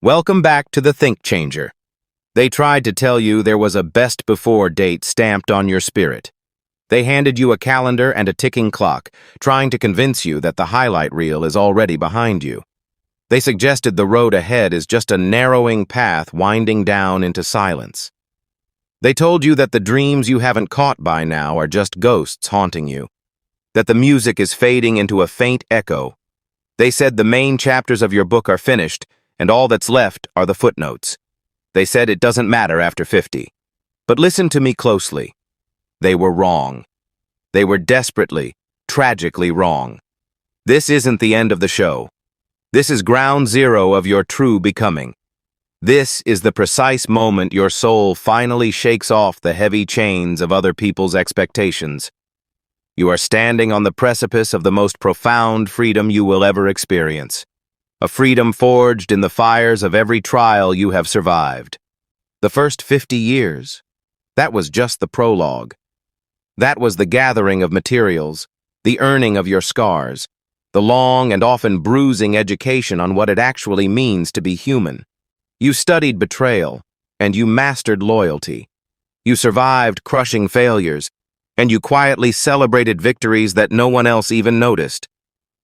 Welcome back to the Think Changer. They tried to tell you there was a best before date stamped on your spirit. They handed you a calendar and a ticking clock, trying to convince you that the highlight reel is already behind you. They suggested the road ahead is just a narrowing path winding down into silence. They told you that the dreams you haven't caught by now are just ghosts haunting you, that the music is fading into a faint echo. They said the main chapters of your book are finished, and all that's left are the footnotes. They said it doesn't matter after 50. But listen to me closely. They were wrong. They were desperately, tragically wrong. This isn't the end of the show. This is ground zero of your true becoming. This is the precise moment your soul finally shakes off the heavy chains of other people's expectations. You are standing on the precipice of the most profound freedom you will ever experience. A freedom forged in the fires of every trial you have survived. The first 50 years, that was just the prologue. That was the gathering of materials, the earning of your scars, the long and often bruising education on what it actually means to be human. You studied betrayal, and you mastered loyalty. You survived crushing failures, and you quietly celebrated victories that no one else even noticed.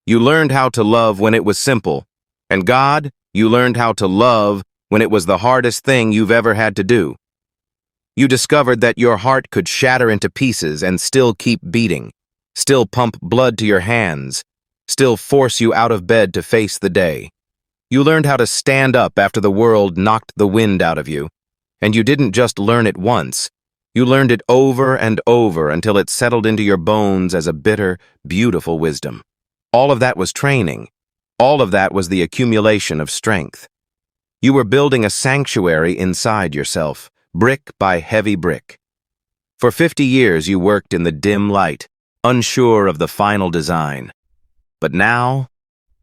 You learned how to love when it was simple, and God, you learned how to love when it was the hardest thing you've ever had to do. You discovered that your heart could shatter into pieces and still keep beating, still pump blood to your hands, still force you out of bed to face the day. You learned how to stand up after the world knocked the wind out of you, and you didn't just learn it once. You learned it over and over until it settled into your bones as a bitter, beautiful wisdom. All of that was training. All of that was the accumulation of strength. You were building a sanctuary inside yourself, brick by heavy brick. For 50 years you worked in the dim light, unsure of the final design. But now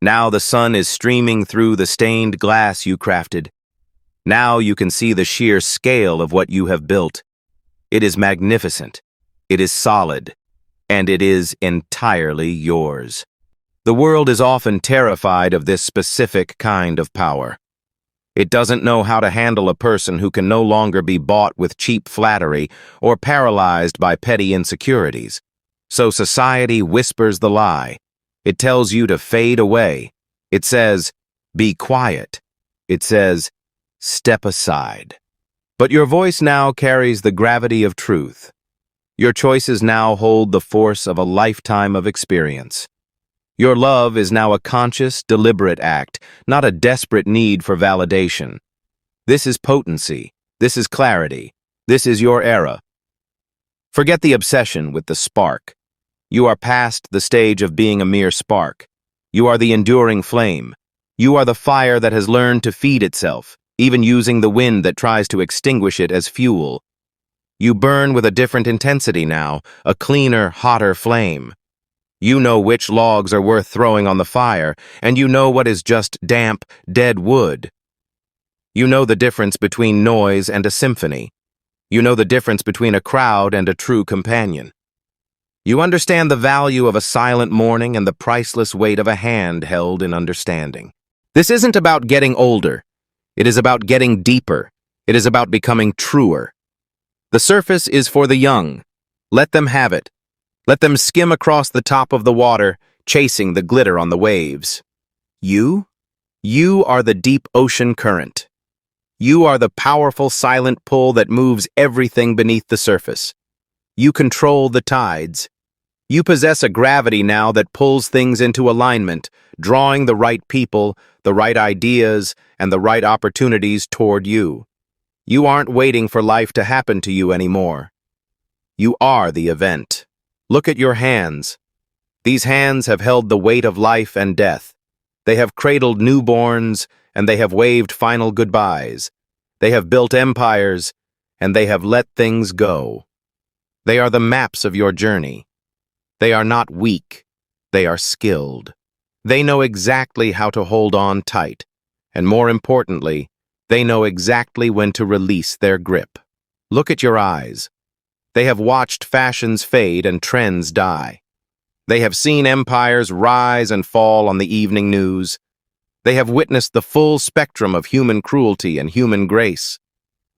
the sun is streaming through the stained glass you crafted. Now you can see the sheer scale of what you have built. It is magnificent, it is solid, and it is entirely yours. The world is often terrified of this specific kind of power. It doesn't know how to handle a person who can no longer be bought with cheap flattery or paralyzed by petty insecurities. So society whispers the lie. It tells you to fade away. It says, be quiet. It says, step aside. But your voice now carries the gravity of truth. Your choices now hold the force of a lifetime of experience. Your love is now a conscious, deliberate act, not a desperate need for validation. This is potency. This is clarity. This is your era. Forget the obsession with the spark. You are past the stage of being a mere spark. You are the enduring flame. You are the fire that has learned to feed itself, even using the wind that tries to extinguish it as fuel. You burn with a different intensity now, a cleaner, hotter flame. You know which logs are worth throwing on the fire, and you know what is just damp, dead wood. You know the difference between noise and a symphony. You know the difference between a crowd and a true companion. You understand the value of a silent morning and the priceless weight of a hand held in understanding. This isn't about getting older. It is about getting deeper. It is about becoming truer. The surface is for the young. Let them have it. Let them skim across the top of the water, chasing the glitter on the waves. You are the deep ocean current. You are the powerful silent pull that moves everything beneath the surface. You control the tides. You possess a gravity now that pulls things into alignment, drawing the right people, the right ideas, and the right opportunities toward you. You aren't waiting for life to happen to you anymore. You are the event. Look at your hands. These hands have held the weight of life and death. They have cradled newborns, and they have waved final goodbyes. They have built empires, and they have let things go. They are the maps of your journey. They are not weak. They are skilled. They know exactly how to hold on tight, and more importantly, they know exactly when to release their grip. Look at your eyes. They have watched fashions fade and trends die. They have seen empires rise and fall on the evening news. They have witnessed the full spectrum of human cruelty and human grace.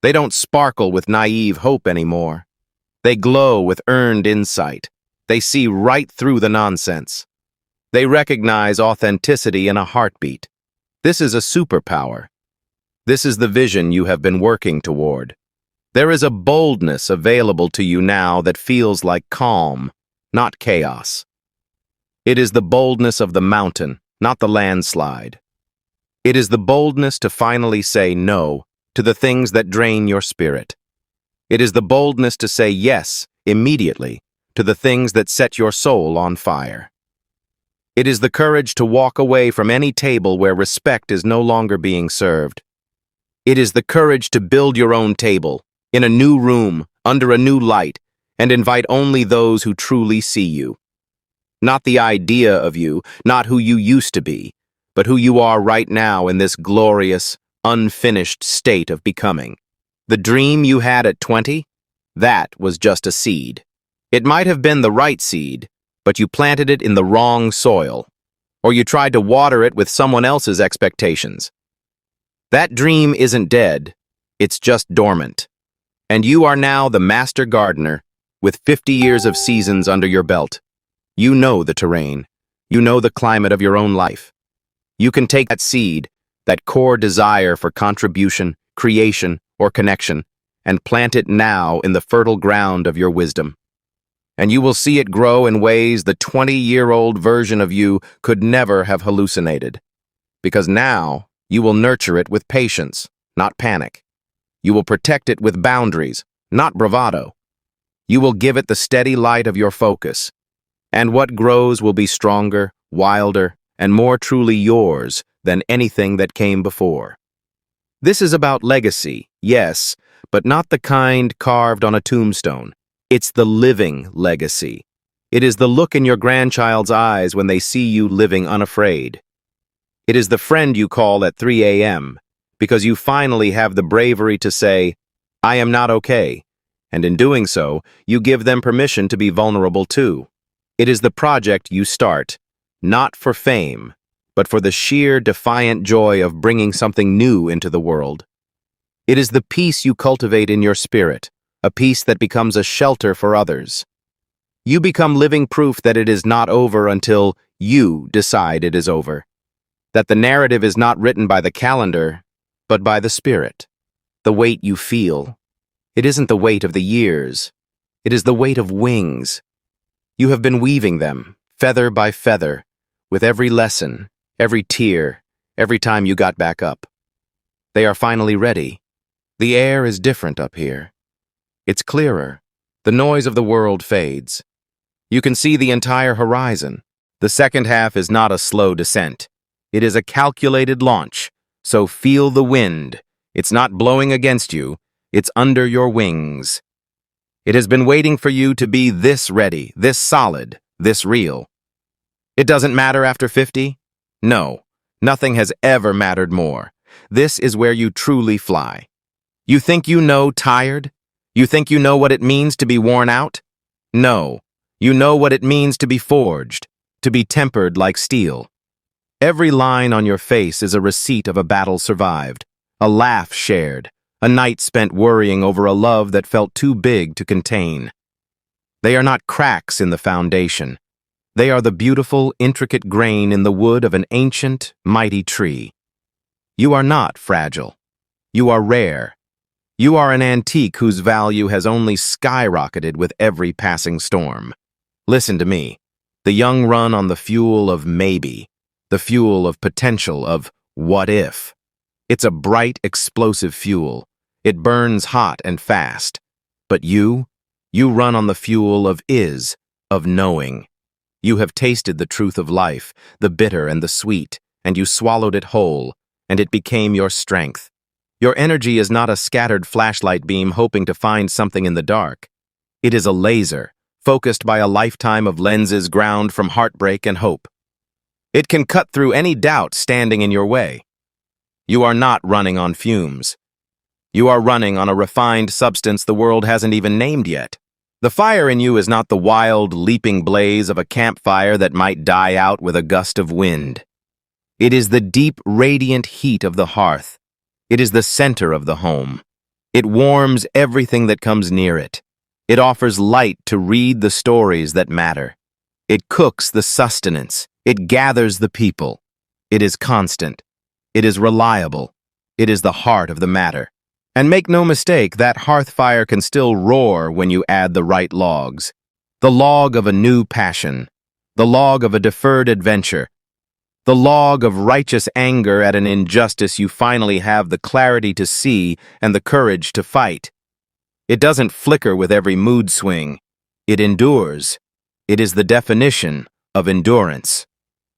They don't sparkle with naive hope anymore. They glow with earned insight. They see right through the nonsense. They recognize authenticity in a heartbeat. This is a superpower. This is the vision you have been working toward. There is a boldness available to you now that feels like calm, not chaos. It is the boldness of the mountain, not the landslide. It is the boldness to finally say no to the things that drain your spirit. It is the boldness to say yes immediately to the things that set your soul on fire. It is the courage to walk away from any table where respect is no longer being served. It is the courage to build your own table, in a new room, under a new light, and invite only those who truly see you. Not the idea of you, not who you used to be, but who you are right now in this glorious, unfinished state of becoming. The dream you had at 20? That was just a seed. It might have been the right seed, but you planted it in the wrong soil, or you tried to water it with someone else's expectations. That dream isn't dead, it's just dormant. And you are now the master gardener, with 50 years of seasons under your belt. You know the terrain. You know the climate of your own life. You can take that seed, that core desire for contribution, creation, or connection, and plant it now in the fertile ground of your wisdom. And you will see it grow in ways the 20-year-old version of you could never have hallucinated. Because now, you will nurture it with patience, not panic. You will protect it with boundaries, not bravado. You will give it the steady light of your focus. And what grows will be stronger, wilder, and more truly yours than anything that came before. This is about legacy, yes, but not the kind carved on a tombstone. It's the living legacy. It is the look in your grandchild's eyes when they see you living unafraid. It is the friend you call at 3 a.m. because you finally have the bravery to say, "I am not okay," and in doing so, you give them permission to be vulnerable too. It is the project you start, not for fame, but for the sheer defiant joy of bringing something new into the world. It is the peace you cultivate in your spirit, a peace that becomes a shelter for others. You become living proof that it is not over until you decide it is over. That the narrative is not written by the calendar, but by the spirit. The weight you feel. It isn't the weight of the years. It is the weight of wings. You have been weaving them, feather by feather, with every lesson, every tear, every time you got back up. They are finally ready. The air is different up here. It's clearer. The noise of the world fades. You can see the entire horizon. The second half is not a slow descent. It is a calculated launch, so feel the wind. It's not blowing against you, it's under your wings. It has been waiting for you to be this ready, this solid, this real. It doesn't matter after 50? No, nothing has ever mattered more. This is where you truly fly. You think you know tired? You think you know what it means to be worn out? No, you know what it means to be forged, to be tempered like steel. Every line on your face is a receipt of a battle survived, a laugh shared, a night spent worrying over a love that felt too big to contain. They are not cracks in the foundation. They are the beautiful, intricate grain in the wood of an ancient, mighty tree. You are not fragile. You are rare. You are an antique whose value has only skyrocketed with every passing storm. Listen to me. The young run on the fuel of maybe. The fuel of potential, of what if. It's a bright, explosive fuel. It burns hot and fast. But you run on the fuel of is, of knowing. You have tasted the truth of life, the bitter and the sweet, and you swallowed it whole, and it became your strength. Your energy is not a scattered flashlight beam hoping to find something in the dark. It is a laser, focused by a lifetime of lenses ground from heartbreak and hope. It can cut through any doubt standing in your way. You are not running on fumes. You are running on a refined substance the world hasn't even named yet. The fire in you is not the wild, leaping blaze of a campfire that might die out with a gust of wind. It is the deep, radiant heat of the hearth. It is the center of the home. It warms everything that comes near it. It offers light to read the stories that matter. It cooks the sustenance. It gathers the people. It is constant. It is reliable. It is the heart of the matter. And make no mistake, that hearth fire can still roar when you add the right logs. The log of a new passion. The log of a deferred adventure. The log of righteous anger at an injustice you finally have the clarity to see and the courage to fight. It doesn't flicker with every mood swing. It endures. It is the definition of endurance.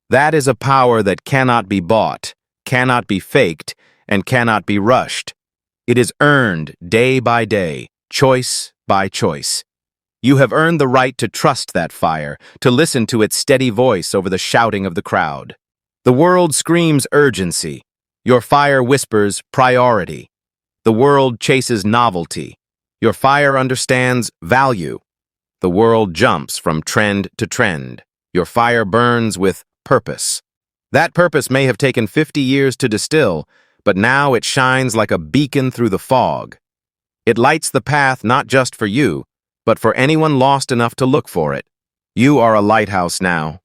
That is a power that cannot be bought, cannot be faked, and cannot be rushed. It is earned day by day, choice by choice. You have earned the right to trust that fire, to listen to its steady voice over the shouting of the crowd. The world screams urgency. Your fire whispers priority. The world chases novelty. Your fire understands value. The world jumps from trend to trend. Your fire burns with purpose. That purpose may have taken 50 years to distill, but now it shines like a beacon through the fog. It lights the path not just for you, but for anyone lost enough to look for it. You are a lighthouse now,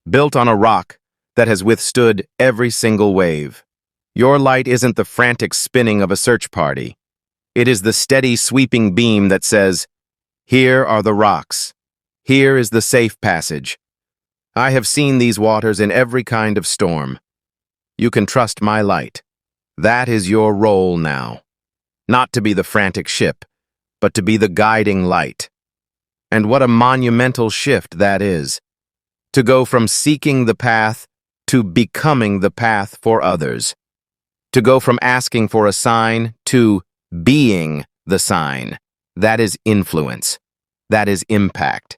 built on a rock that has withstood every single wave. Your light isn't the frantic spinning of a search party. It is the steady sweeping beam that says, "Here are the rocks. Here is the safe passage. I have seen these waters in every kind of storm. You can trust my light." That is your role now. Not to be the frantic ship, but to be the guiding light. And what a monumental shift that is. To go from seeking the path to becoming the path for others. To go from asking for a sign to being the sign. That is influence. That is impact.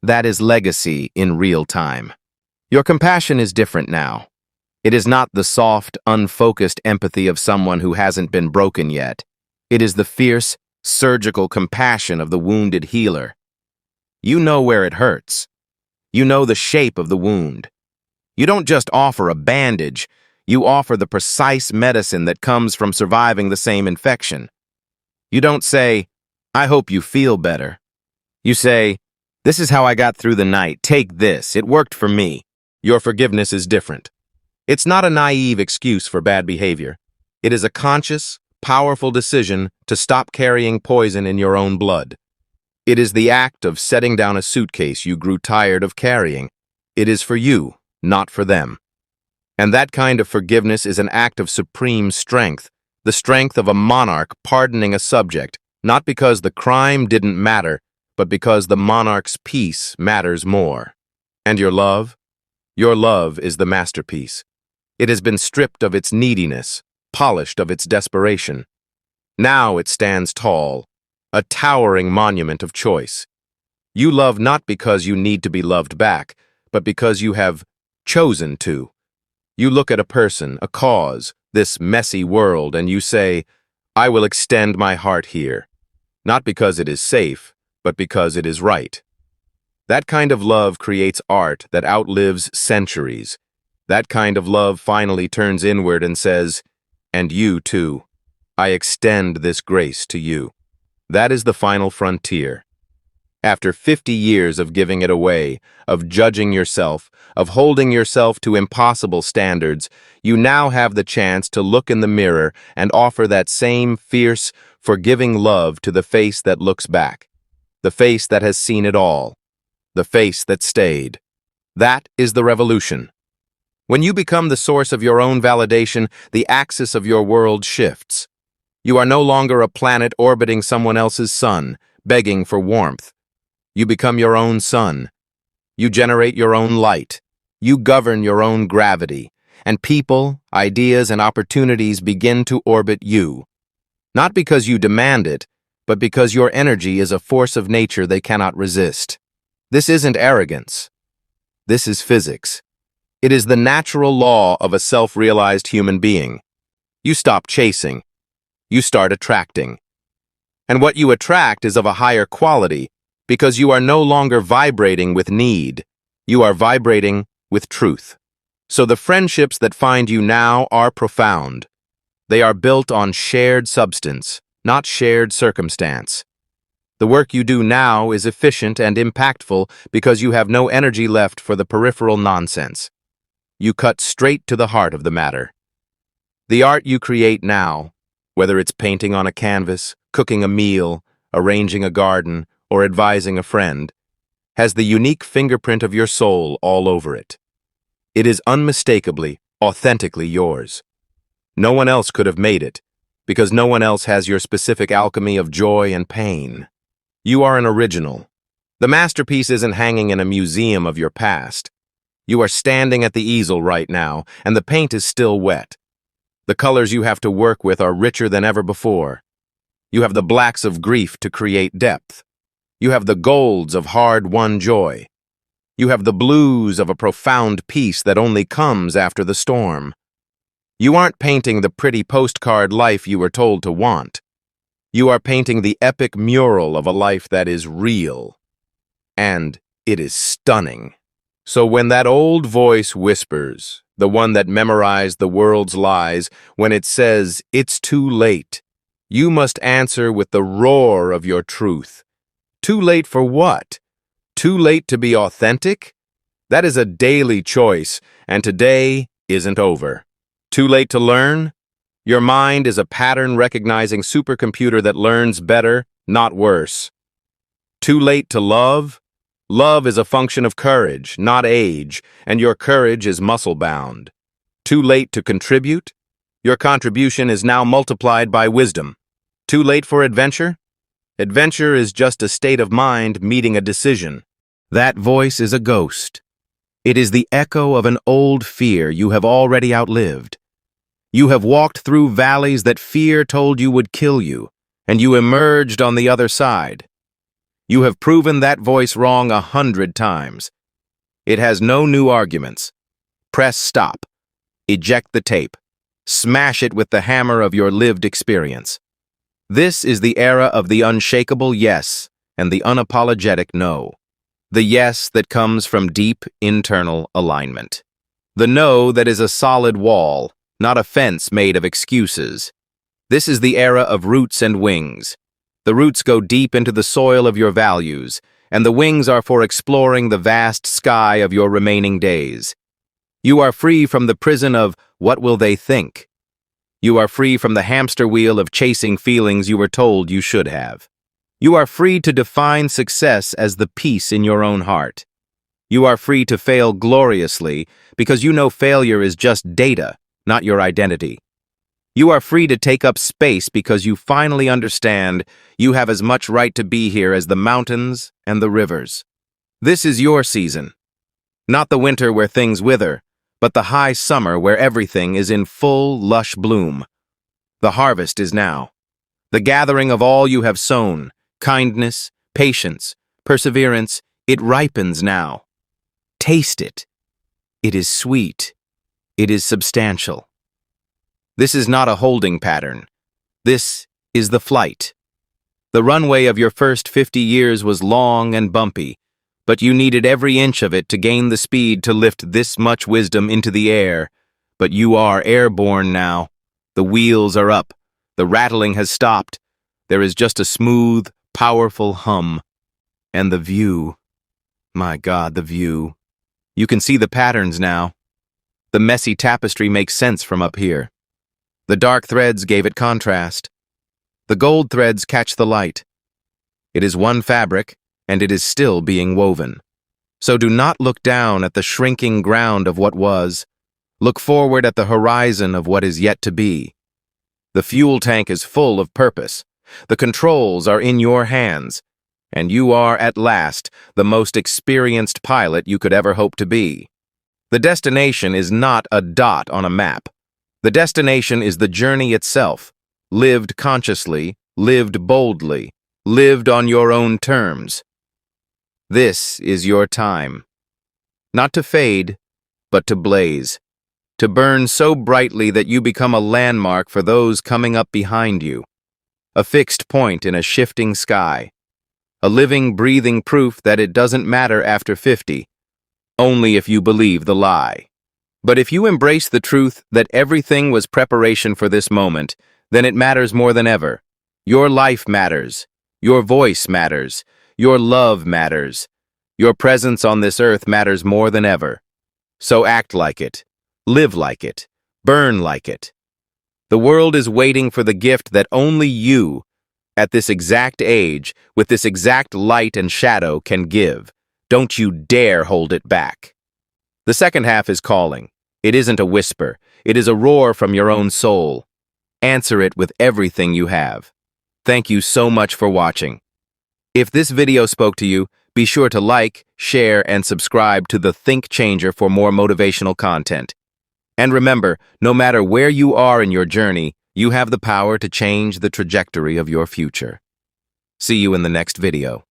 That is legacy in real time. Your compassion is different now. It is not the soft, unfocused empathy of someone who hasn't been broken yet. It is the fierce, surgical compassion of the wounded healer. You know where it hurts. You know the shape of the wound. You don't just offer a bandage, you offer the precise medicine that comes from surviving the same infection. You don't say, "I hope you feel better." You say, "This is how I got through the night. Take this. It worked for me." Your forgiveness is different. It's not a naive excuse for bad behavior. It is a conscious, powerful decision to stop carrying poison in your own blood. It is the act of setting down a suitcase you grew tired of carrying. It is for you, not for them. And that kind of forgiveness is an act of supreme strength, the strength of a monarch pardoning a subject, not because the crime didn't matter, but because the monarch's peace matters more. And your love? Your love is the masterpiece. It has been stripped of its neediness, polished of its desperation. Now it stands tall, a towering monument of choice. You love not because you need to be loved back, but because you have chosen to. You look at a person, a cause, this messy world, and you say, "I will extend my heart here," not because it is safe, but because it is right. That kind of love creates art that outlives centuries. That kind of love finally turns inward and says, "And you too. I extend this grace to you." That is the final frontier. After 50 years of giving it away, of judging yourself, of holding yourself to impossible standards, you now have the chance to look in the mirror and offer that same fierce, forgiving love to the face that looks back, the face that has seen it all, the face that stayed. That is the revolution. When you become the source of your own validation, the axis of your world shifts. You are no longer a planet orbiting someone else's sun, begging for warmth. You become your own sun. You generate your own light. You govern your own gravity. And people, ideas, and opportunities begin to orbit you. Not because you demand it, but because your energy is a force of nature they cannot resist. This isn't arrogance. This is physics. It is the natural law of a self-realized human being. You stop chasing. You start attracting. And what you attract is of a higher quality, because you are no longer vibrating with need. You are vibrating with truth. So the friendships that find you now are profound. They are built on shared substance, not shared circumstance. The work you do now is efficient and impactful because you have no energy left for the peripheral nonsense. You cut straight to the heart of the matter. The art you create now, whether it's painting on a canvas, cooking a meal, arranging a garden, or advising a friend, has the unique fingerprint of your soul all over it. It is unmistakably, authentically yours. No one else could have made it, because no one else has your specific alchemy of joy and pain. You are an original. The masterpiece isn't hanging in a museum of your past. You are standing at the easel right now, and the paint is still wet. The colors you have to work with are richer than ever before. You have the blacks of grief to create depth. You have the golds of hard-won joy. You have the blues of a profound peace that only comes after the storm. You aren't painting the pretty postcard life you were told to want. You are painting the epic mural of a life that is real. And it is stunning. So when that old voice whispers, the one that memorized the world's lies, when it says, "It's too late," you must answer with the roar of your truth. Too late for what? Too late to be authentic? That is a daily choice, and today isn't over. Too late to learn? Your mind is a pattern-recognizing supercomputer that learns better, not worse. Too late to love? Love is a function of courage, not age, and your courage is muscle-bound. Too late to contribute? Your contribution is now multiplied by wisdom. Too late for adventure? Adventure is just a state of mind meeting a decision. That voice is a ghost. It is the echo of an old fear you have already outlived. You have walked through valleys that fear told you would kill you, and you emerged on the other side. You have proven that voice wrong 100 times. It has no new arguments. Press stop. Eject the tape. Smash it with the hammer of your lived experience. This is the era of the unshakable yes and the unapologetic no. The yes that comes from deep internal alignment. The no that is a solid wall, not a fence made of excuses. This is the era of roots and wings. The roots go deep into the soil of your values, and the wings are for exploring the vast sky of your remaining days. You are free from the prison of what will they think. You are free from the hamster wheel of chasing feelings you were told you should have. You are free to define success as the peace in your own heart. You are free to fail gloriously because you know failure is just data, not your identity. You are free to take up space because you finally understand you have as much right to be here as the mountains and the rivers. This is your season. Not the winter where things wither, but the high summer where everything is in full, lush bloom. The harvest is now. The gathering of all you have sown, kindness, patience, perseverance, it ripens now. Taste it. It is sweet. It is substantial. This is not a holding pattern. This is the flight. The runway of your first 50 years was long and bumpy, but you needed every inch of it to gain the speed to lift this much wisdom into the air. But you are airborne now. The wheels are up. The rattling has stopped. There is just a smooth, powerful hum. And the view. My God, the view. You can see the patterns now. The messy tapestry makes sense from up here. The dark threads gave it contrast. The gold threads catch the light. It is one fabric, and it is still being woven. So do not look down at the shrinking ground of what was. Look forward at the horizon of what is yet to be. The fuel tank is full of purpose. The controls are in your hands, and you are, at last, the most experienced pilot you could ever hope to be. The destination is not a dot on a map. The destination is the journey itself, lived consciously, lived boldly, lived on your own terms. This is your time. Not to fade, but to blaze. To burn so brightly that you become a landmark for those coming up behind you. A fixed point in a shifting sky. A living, breathing proof that it doesn't matter after 50, only if you believe the lie. But if you embrace the truth that everything was preparation for this moment, then it matters more than ever. Your life matters. Your voice matters. Your love matters. Your presence on this earth matters more than ever. So act like it. Live like it. Burn like it. The world is waiting for the gift that only you, at this exact age, with this exact light and shadow, can give. Don't you dare hold it back. The second half is calling. It isn't a whisper. It is a roar from your own soul. Answer it with everything you have. Thank you so much for watching. If this video spoke to you, be sure to like, share, and subscribe to The Think Changer for more motivational content. And remember, no matter where you are in your journey, you have the power to change the trajectory of your future. See you in the next video.